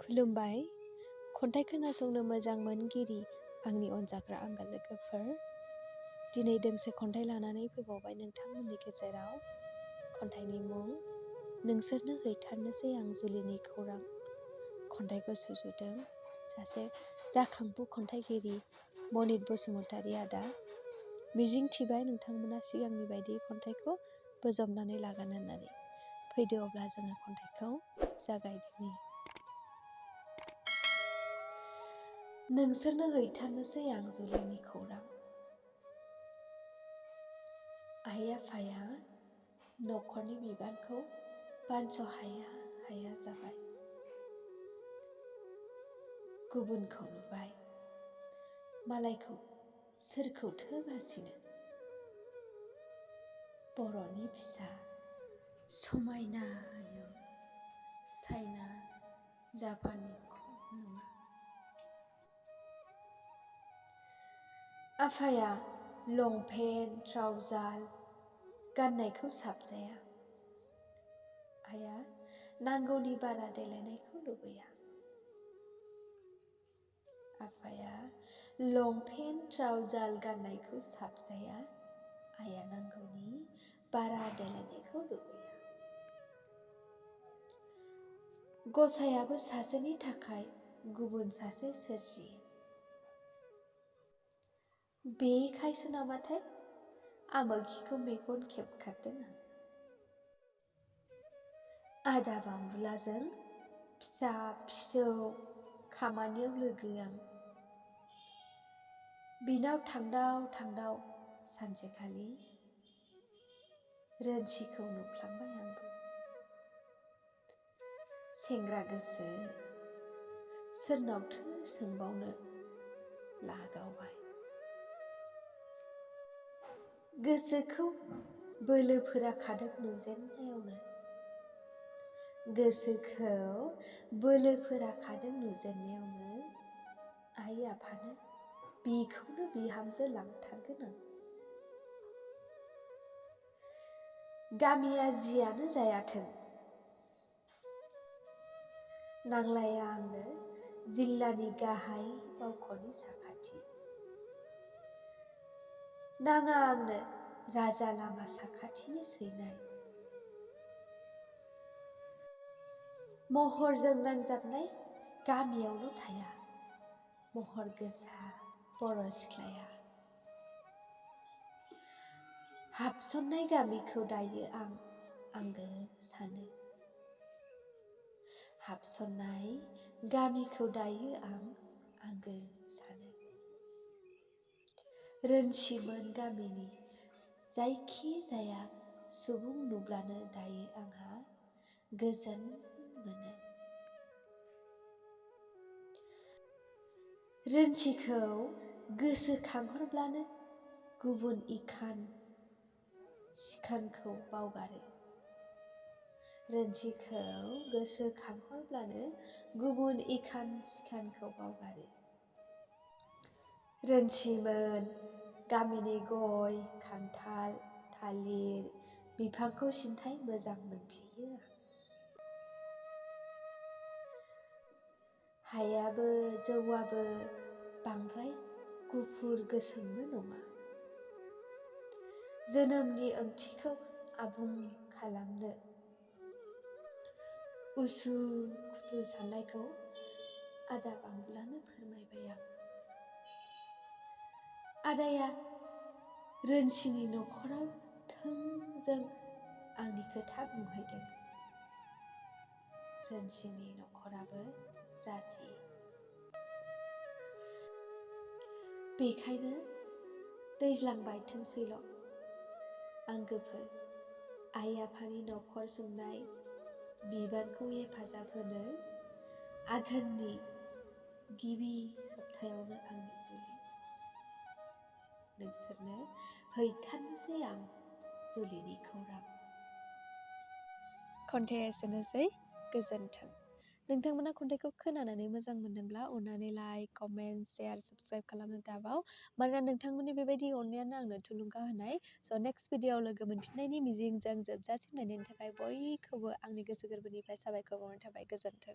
खुलुमबाय खन्थाइ खोनासंनो मोजां मोनगिरि आंनि अनजाग्रा आंगो लोगोफोर। दिनै दोंसे खन्थाइ लानानै फैबावबाय नोंथांमोननि गेजेराव। खन्थाइनि मुं नोंसोरनो हैथारनोसै आं जुलिनि खौरां। खन्थाइखौ सुजुदों सासे जाखांफु खन्थाइगिरि मनित बसुमतारी आदा। मिजिं थिबाय नोंथांमोना सिगांनि बायदि खन्थाइखौ बोजबनानै लागोन होननानै। फैदो अब्ला जोङो खन्थाइखौ जागायदिनि। नोंसोरनो हैथारनोसै आं जुलिनि खौरां। आइ आफाया न'खरनि बिबानखौ बानस' हाया जाबाय। गुबुनखौ नुबाय मालायखौ सोरखौथो बासिनो। बर'नि फिसा समायनायाव चाइना जापाननि खम नङा। आफाया लंपेन्ट ट्राउजार गाननायखौ साबजाया। आइया नांगौनि बारा देलायनायखौ लुबैया। आफाया लंपेन्ट ट्राउजार गाननायखौ साबजाया। आइया नांगौनि बारा देलायनायखौ लुबैया। गसाइयाबो सासेनि थाखाय गुबुन सासे सोरजियो। बेखायसो नामाथाय आमोखिखौ मेगन खेबखारदों आं। आदा बांबुलाजों फिसा फिसौ खामानियाव लोगो आं। बिनाव थांदाव सानसेखालि रोनसिखौ नुफ्लांबाय आंबो। सेंग्रा गोसो सोरनावथो सोंबावनो लागावबाय। गोसोखौ बोलोफोरा खादों नुजेननायावनो। आइ आफानो बेखौनो बिहामजो लांथारगोन आं। गामिया जियानो जायाथों नांलाया आंनो जिल्लानि गाहाय मावख'नि साखाथि। नाङा आंनो राजा लामा साखाथिनि सैनाय। महरजों नांजाबनाय गामियावल' थाया महर गोसा बर' सिख्लाया। हाबसननाय गामिखौ दायो आं आंगो सानो। हाबसननाय गामिखौ दायो आं आंगो सानो। रोनसिमोन गामिनि जायखि जाया सुबुं नुब्लानो दायो आंहा गोजोन मोनो। रोनसिखौ गोसोखांहरब्लानो गुबुन इखान सिखानखौ बावगारो। रोनसिखौ गोसोखांहरब्लानो गुबुन इखान सिखानखौ बावगारो। रोनसिमोन गामिनि गय खान्थाल थालिर बिफांखौ सिन्थाय मोजां मोनफ्लेयो आं। हायाबो जौआबो बांद्राय गुफुर गोसोमबो नङा। जोनोमनि ओंथिखौ आबुं खालामनो उसु खुथु साननायखौ आदा बांबुलानो फोरमायबाय आं। आदाया रोनसिनि न'खराव थोंजों आंनि खोथा बुंहैदों। रोनसिनि न'खराबो राजि। बेखायनो दैज्लां बायथोंसैल' आंगोफोर आइ आफानि न'खर सुंनाय बिबानखौ हेफाजाब होनो आघोननि गिबि सप्तायावनो आंनि जुलि। नोंसोरनो हैथारनोसै आं जुलिनि खौरां। खन्थाइया एसेनोसै। गोजोन्थों। नोंथांमोना खन्थाइखौ खोनानानै मोजां मोनदोंब्ला अननानै लाइक कमेन्ट शेयार साबस्क्राइब खालामनो दाबाव। मानोना नोंथांमोननि बेबायदि अननायानो आंनो थुलुंगा होनाय। स' नेक्स्ट भिडिअ'आव लोगो मोनफिननायनि मिजिंजों जोबजासिम नायनायनि थाखाय बयखौबो आंनि गोसो गोरबोनिफ्राय साबायखर बावनाय थाबाय। गोजोन्थों।